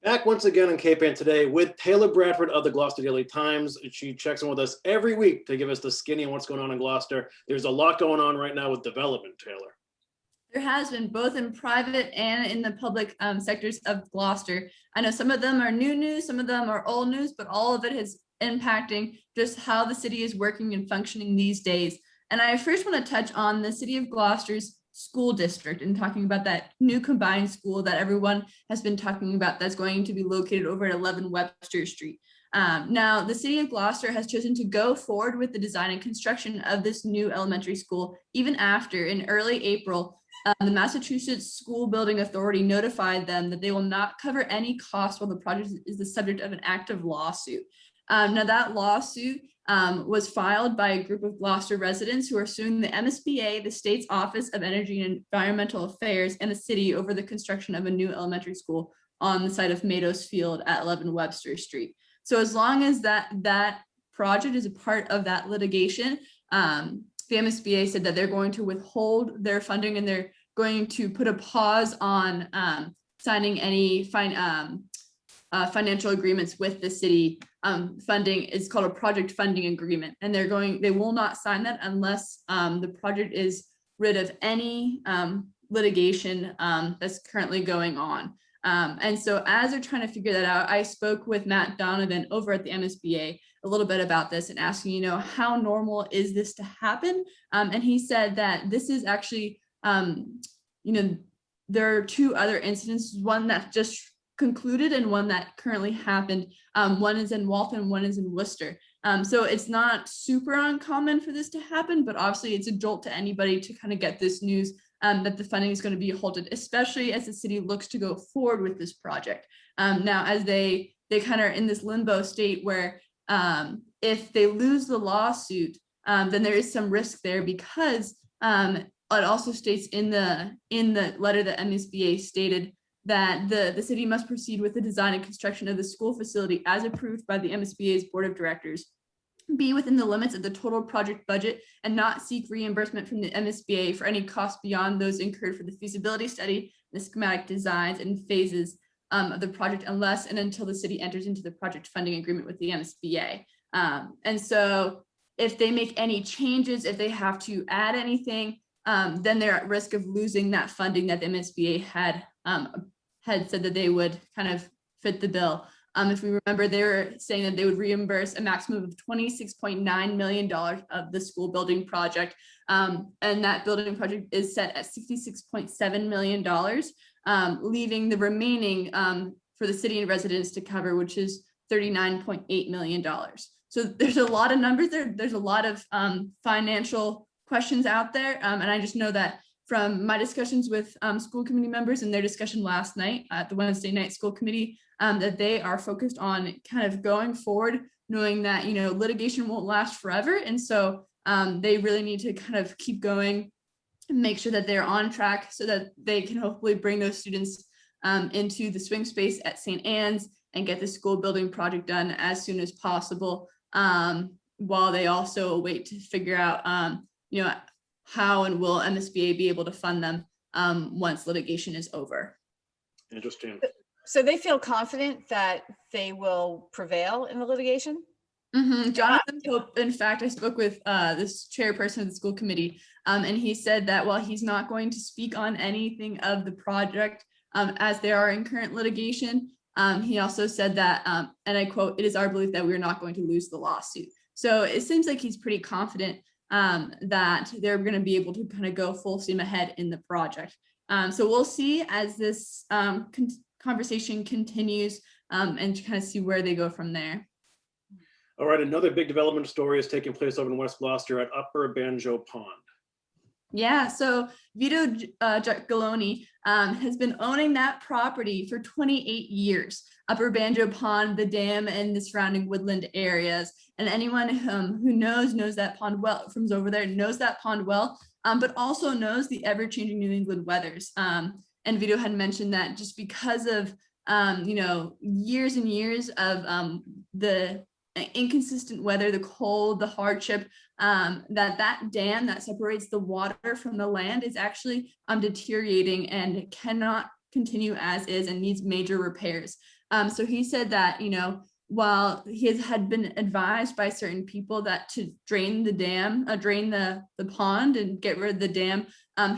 Back once again on K-Pan today with Taylor Bradford of the Gloucester Daily Times. She checks in with us every week to give us the skinny on what's going on in Gloucester. There's a lot going on right now with development, Taylor. There has been, both in private and in the public sectors of Gloucester. I know some of them are new news, some of them are old news, but all of it is impacting just how the city is working and functioning these days. And I first want to touch on the city of Gloucester's school district and talking about that new combined school that everyone has been talking about that's going to be located over at 11 Webster Street. Now, the city of Gloucester has chosen to go forward with the design and construction of this new elementary school, even after in early April, the Massachusetts School Building Authority notified them that they will not cover any costs while the project is the subject of an active lawsuit. Now that lawsuit was filed by a group of Gloucester residents who are suing the MSBA, the state's Office of Energy and Environmental Affairs, and the city over the construction of a new elementary school on the site of Meadows Field at 11 Webster Street. So as long as that project is a part of that litigation, the MSBA said that they're going to withhold their funding and they're going to put a pause on signing any financial agreements with the city. Funding is called a project funding agreement, and they will not sign that unless the project is rid of any litigation that's currently going on. And so as they're trying to figure that out, I spoke with Matt Donovan over at the MSBA a little bit about this and asking, how normal is this to happen? And he said that this is actually, there are two other incidents, one that just concluded and one that currently happened. One is in Waltham, one is in Worcester. So it's not super uncommon for this to happen, but obviously it's a jolt to anybody to kind of get this news that the funding is going to be halted, especially as the city looks to go forward with this project. Now, as they kind of are in this limbo state where if they lose the lawsuit, then there is some risk there because it also states in the letter that MSBA stated that the city must proceed with the design and construction of the school facility as approved by the MSBA's board of directors, be within the limits of the total project budget, and not seek reimbursement from the MSBA for any costs beyond those incurred for the feasibility study, the schematic designs and phases of the project, unless and until the city enters into the project funding agreement with the MSBA. And so if they make any changes, if they have to add anything, then they're at risk of losing that funding that the MSBA had said that they would kind of fit the bill. If we remember, they were saying that they would reimburse a maximum of $26.9 million of the school building project. And that building project is set at $66.7 million, leaving the remaining for the city and residents to cover, which is $39.8 million. So there's a lot of numbers there. There's a lot of financial questions out there. And I just know that from my discussions with school committee members and their discussion last night at the Wednesday night school committee, that they are focused on kind of going forward, knowing that, litigation won't last forever. And so they really need to kind of keep going and make sure that they're on track so that they can hopefully bring those students into the swing space at St. Anne's and get the school building project done as soon as possible, while they also wait to figure out, how and will MSBA be able to fund them once litigation is over. Interesting. So they feel confident that they will prevail in the litigation? Mm-hmm. Jonathan Pope, in fact, I spoke with this chairperson of the school committee, and he said that while he's not going to speak on anything of the project as they are in current litigation, he also said that, and I quote, "It is our belief that we are not going to lose the lawsuit." So it seems like he's pretty confident that they're going to be able to kind of go full steam ahead in the project. So we'll see as this conversation continues and kind of see where they go from there. All right, another big development story is taking place over in West Gloucester at Upper Banjo Pond. Yeah, so Vito Galoni has been owning that property for 28 years. Upper Banjo Pond, the dam, and the surrounding woodland areas. And anyone who knows that pond well, from over there, knows that pond well, but also knows the ever-changing New England weathers. And Vito had mentioned that just because of years and years of the inconsistent weather, the cold, the hardship, that dam that separates the water from the land is actually deteriorating and cannot continue as is and needs major repairs. So he said that, while he had been advised by certain people that to drain the dam, drain the pond and get rid of the dam,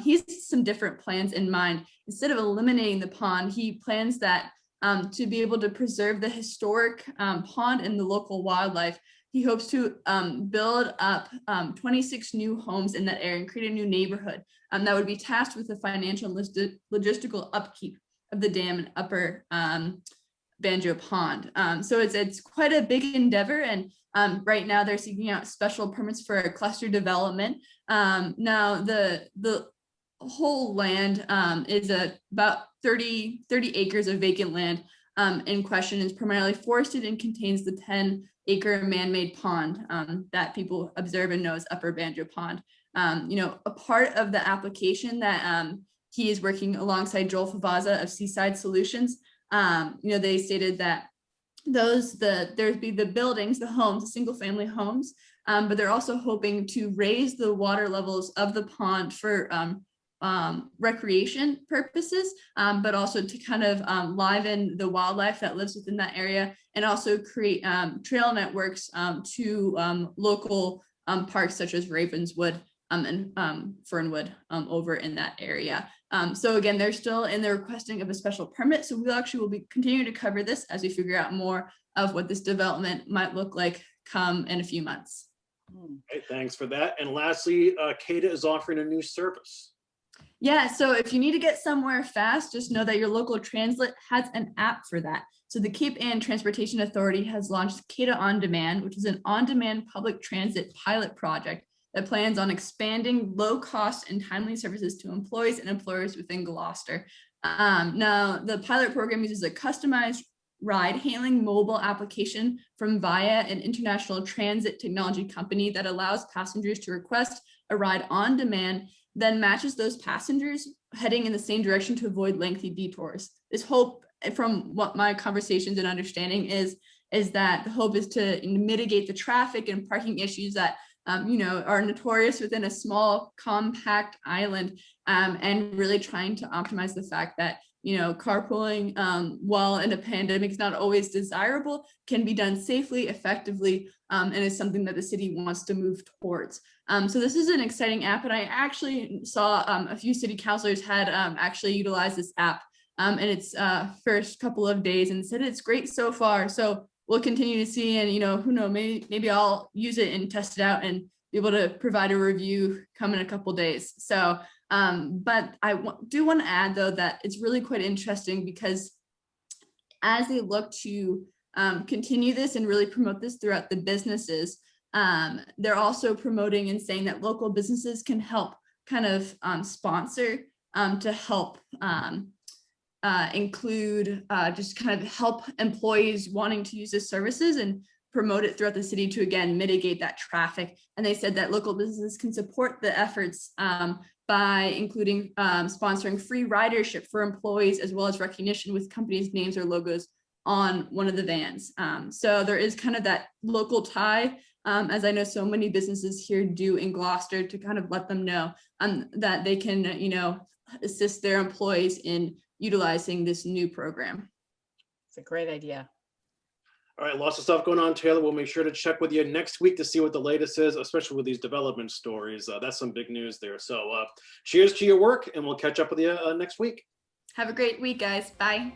he has some different plans in mind. Instead of eliminating the pond, he plans that to be able to preserve the historic pond and the local wildlife. He hopes to build up 26 new homes in that area and create a new neighborhood that would be tasked with the financial and logistical upkeep of the dam and Upper Banjo Pond. So it's quite a big endeavor, and right now they're seeking out special permits for a cluster development. Now the whole land is about 30 acres of vacant land in question, is primarily forested and contains the 10-acre man-made pond that people observe and know as Upper Banjo Pond. A part of the application that he is working alongside Joel Favaza of Seaside Solutions. They stated that there'd be the buildings, the homes, the single family homes, but they're also hoping to raise the water levels of the pond for recreation purposes, but also to kind of liven the wildlife that lives within that area, and also create trail networks to local parks such as Ravenswood and Fernwood over in that area. So again, they're still in the requesting of a special permit. So we actually will be continuing to cover this as we figure out more of what this development might look like come in a few months. Okay, thanks for that. And lastly, CADA is offering a new service. Yeah, so if you need to get somewhere fast, just know that your local transit has an app for that. So the Cape Ann Transportation Authority has launched CADA On Demand, which is an on-demand public transit pilot project that plans on expanding low-cost and timely services to employees and employers within Gloucester. Now, the pilot program uses a customized ride-hailing mobile application from Via, an international transit technology company that allows passengers to request a ride on demand, then matches those passengers heading in the same direction to avoid lengthy detours. This hope, from what my conversations and understanding is that the hope is to mitigate the traffic and parking issues that are notorious within a small, compact island, and really trying to optimize the fact that, carpooling while in a pandemic is not always desirable, can be done safely, effectively, and is something that the city wants to move towards. So this is an exciting app, and I actually saw a few city councilors had actually utilized this app in its first couple of days and said it's great so far. So we'll continue to see, and who knows, maybe I'll use it and test it out and be able to provide a review come in a couple days. So, but I do want to add though that it's really quite interesting, because as they look to continue this and really promote this throughout the businesses, they're also promoting and saying that local businesses can help kind of sponsor to help include just kind of help employees wanting to use the services and promote it throughout the city to, again, mitigate that traffic. And they said that local businesses can support the efforts by including sponsoring free ridership for employees, as well as recognition with companies' names or logos on one of the vans. So there is kind of that local tie, as I know so many businesses here do in Gloucester, to kind of let them know that they can, assist their employees in utilizing this new program. It's a great idea. All right, lots of stuff going on, Taylor. We'll make sure to check with you next week to see what the latest is, especially with these development stories. That's some big news there. So cheers to your work, and we'll catch up with you next week. Have a great week, guys. Bye.